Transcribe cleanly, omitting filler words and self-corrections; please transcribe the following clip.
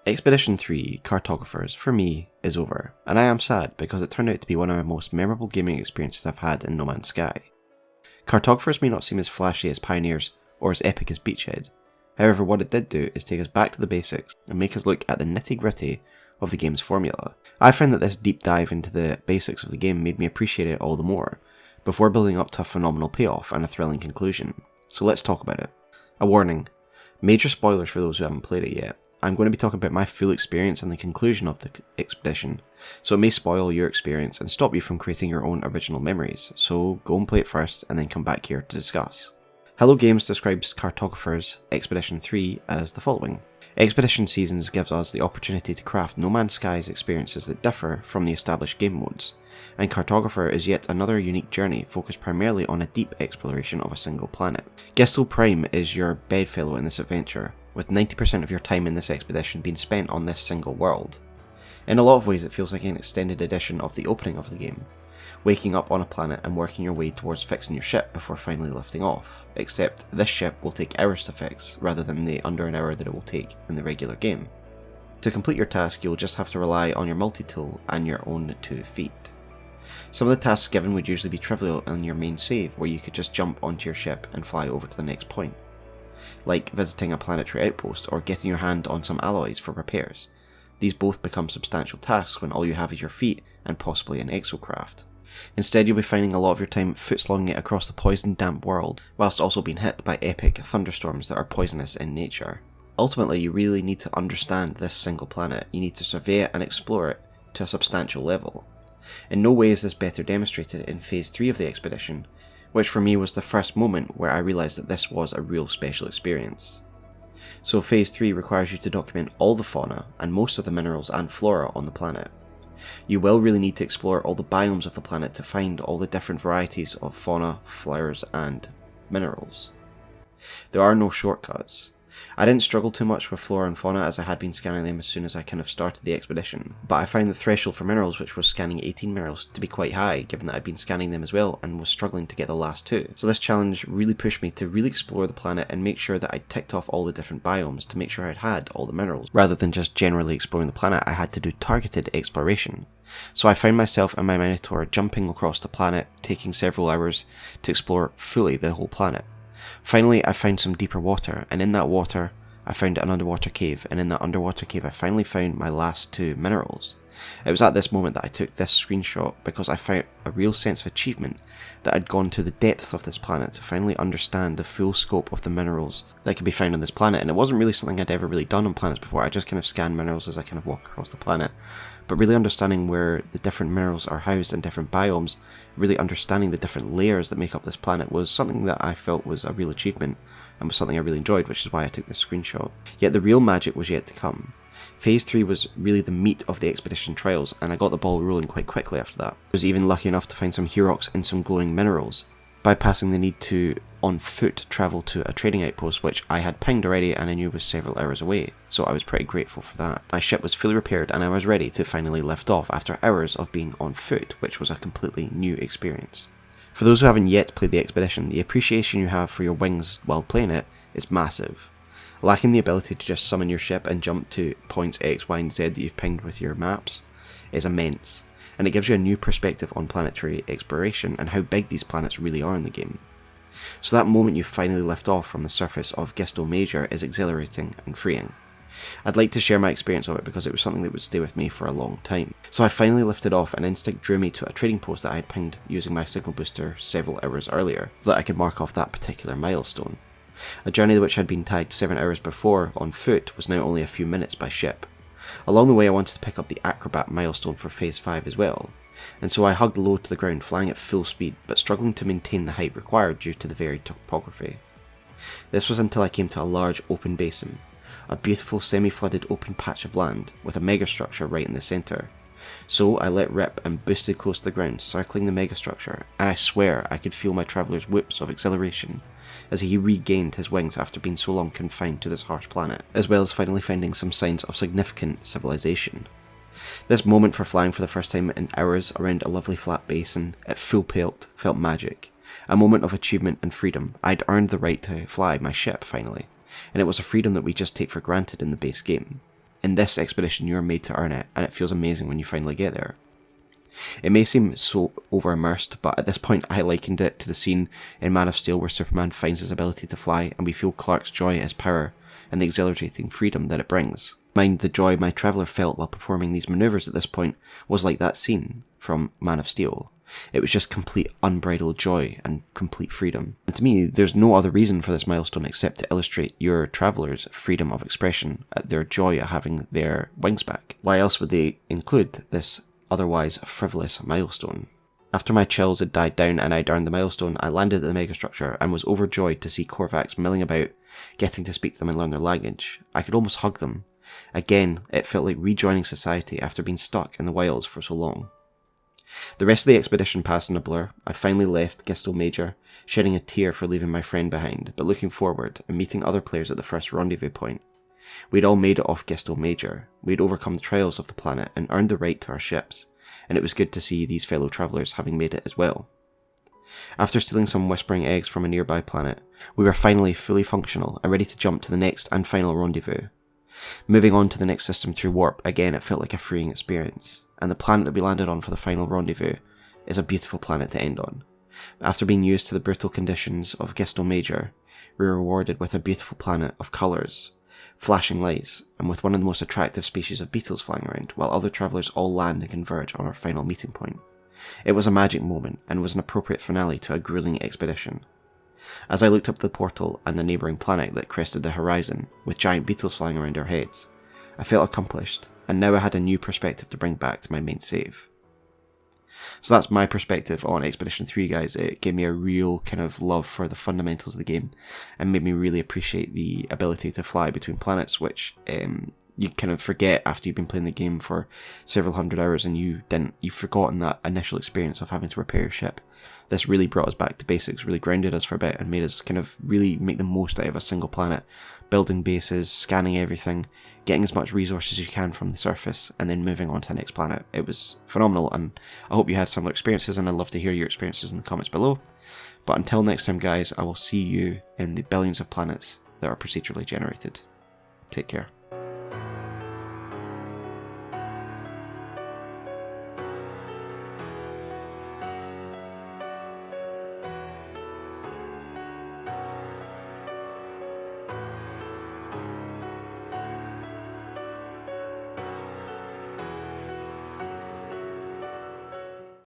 Expedition 3, Cartographers, for me, is over, and I am sad because it turned out to be one of my most memorable gaming experiences I've had in No Man's Sky. Cartographers may not seem as flashy as Pioneers or as epic as Beachhead, however what it did do is take us back to the basics and make us look at the nitty gritty of the game's formula. I found that this deep dive into the basics of the game made me appreciate it all the more, before building up to a phenomenal payoff and a thrilling conclusion. So let's talk about it. A warning, major spoilers for those who haven't played it yet. I'm going to be talking about my full experience and the conclusion of the expedition, so it may spoil your experience and stop you from creating your own original memories, so go and play it first and then come back here to discuss. Hello Games describes Cartographers Expedition 3 as the following. Expedition Seasons gives us the opportunity to craft No Man's Sky's experiences that differ from the established game modes, and Cartographer is yet another unique journey focused primarily on a deep exploration of a single planet. Gestel Prime is your bedfellow in this adventure, with 90% of your time in this expedition being spent on this single world. In a lot of ways it feels like an extended edition of the opening of the game, waking up on a planet and working your way towards fixing your ship before finally lifting off, except this ship will take hours to fix rather than the under an hour that it will take in the regular game. To complete your task you will just have to rely on your multi-tool and your own 2 feet. Some of the tasks given would usually be trivial in your main save, where you could just jump onto your ship and fly over to the next point, like visiting a planetary outpost or getting your hand on some alloys for repairs. These both become substantial tasks when all you have is your feet and possibly an exocraft. Instead you'll be finding a lot of your time foot-slogging it across the poison damp world, whilst also being hit by epic thunderstorms that are poisonous in nature. Ultimately you really need to understand this single planet, you need to survey it and explore it to a substantial level. In no way is this better demonstrated in Phase 3 of the expedition, which for me was the first moment where I realised that this was a real special experience. So Phase 3 requires you to document all the fauna and most of the minerals and flora on the planet. You will really need to explore all the biomes of the planet to find all the different varieties of fauna, flowers and minerals. There are no shortcuts. I didn't struggle too much with flora and fauna as I had been scanning them as soon as I kind of started the expedition, but I found the threshold for minerals, which was scanning 18 minerals, to be quite high given that I'd been scanning them as well and was struggling to get the last 2. So this challenge really pushed me to really explore the planet and make sure that I'd ticked off all the different biomes to make sure I'd had all the minerals. Rather than just generally exploring the planet, I had to do targeted exploration. So I found myself and my Minotaur jumping across the planet, taking several hours to explore fully the whole planet. Finally, I found some deeper water, and in that water, I found an underwater cave, and in that underwater cave I finally found my last 2 minerals. It was at this moment that I took this screenshot because I found a real sense of achievement that I'd gone to the depths of this planet to finally understand the full scope of the minerals that could be found on this planet, and it wasn't really something I'd ever really done on planets before. I just kind of scanned minerals as I kind of walk across the planet. But really understanding where the different minerals are housed in different biomes, really understanding the different layers that make up this planet was something that I felt was a real achievement and was something I really enjoyed, which is why I took this screenshot. Yet the real magic was yet to come. Phase 3 was really the meat of the expedition trials, and I got the ball rolling quite quickly after that. I was even lucky enough to find some Hurox and some glowing minerals, bypassing the need to on foot travel to a trading outpost, which I had pinged already and I knew was several hours away, so I was pretty grateful for that. My ship was fully repaired and I was ready to finally lift off after hours of being on foot, which was a completely new experience. For those who haven't yet played the expedition, the appreciation you have for your wings while playing it is massive. Lacking the ability to just summon your ship and jump to points X, Y and Z that you've pinged with your maps is immense, and it gives you a new perspective on planetary exploration and how big these planets really are in the game. So that moment you finally lift off from the surface of Gestel Major is exhilarating and freeing. I'd like to share my experience of it because it was something that would stay with me for a long time. So I finally lifted off and instinct drew me to a trading post that I had pinged using my signal booster several hours earlier, so that I could mark off that particular milestone. A journey which had been tagged 7 hours before on foot was now only a few minutes by ship. Along the way I wanted to pick up the Acrobat milestone for Phase 5 as well, and so I hugged low to the ground, flying at full speed but struggling to maintain the height required due to the varied topography. This was until I came to a large open basin, a beautiful semi-flooded open patch of land with a megastructure right in the centre. So I let rip and boosted close to the ground, circling the megastructure, and I swear I could feel my traveller's whoops of exhilaration as he regained his wings after being so long confined to this harsh planet, as well as finally finding some signs of significant civilization. This moment for flying for the first time in hours around a lovely flat basin at full pelt felt magic, a moment of achievement and freedom. I'd earned the right to fly my ship finally, and it was a freedom that we just take for granted in the base game. In this expedition you are made to earn it, and it feels amazing when you finally get there. It may seem so over-immersed, but at this point I likened it to the scene in Man of Steel where Superman finds his ability to fly, and we feel Clark's joy at his power and the exhilarating freedom that it brings. Mind, the joy my traveller felt while performing these manoeuvres at this point was like that scene from Man of Steel. It was just complete unbridled joy and complete freedom. And to me, there's no other reason for this milestone except to illustrate your traveller's freedom of expression, their joy at having their wings back. Why else would they include this otherwise frivolous milestone? After my chills had died down and I'd earned the milestone, I landed at the megastructure and was overjoyed to see Korvax milling about, getting to speak to them and learn their language. I could almost hug them. Again, it felt like rejoining society after being stuck in the wilds for so long. The rest of the expedition passed in a blur. I finally left Gistel Major, shedding a tear for leaving my friend behind, but looking forward and meeting other players at the first rendezvous point. We'd all made it off Gistel Major. We'd overcome the trials of the planet and earned the right to our ships, and it was good to see these fellow travellers having made it as well. After stealing some whispering eggs from a nearby planet, we were finally fully functional and ready to jump to the next and final rendezvous. Moving on to the next system through warp, again it felt like a freeing experience, and the planet that we landed on for the final rendezvous is a beautiful planet to end on. After being used to the brutal conditions of Gistel Major, we were rewarded with a beautiful planet of colours, flashing lights, and with one of the most attractive species of beetles flying around, while other travellers all land and converge on our final meeting point. It was a magic moment, and was an appropriate finale to a gruelling expedition. As I looked up the portal and the neighbouring planet that crested the horizon, with giant beetles flying around our heads, I felt accomplished, and now I had a new perspective to bring back to my main save. So that's my perspective on Expedition 3, guys. It gave me a real kind of love for the fundamentals of the game, and made me really appreciate the ability to fly between planets, which you kind of forget after you've been playing the game for several hundred hours and you've forgotten that initial experience of having to repair your ship. This really brought us back to basics, really grounded us for a bit, and made us kind of really make the most out of a single planet, building bases, scanning everything, getting as much resources as you can from the surface, and then moving on to the next planet. It was phenomenal, and I hope you had similar experiences, and I'd love to hear your experiences in the comments below. But until next time, guys, I will see you in the billions of planets that are procedurally generated. Take care.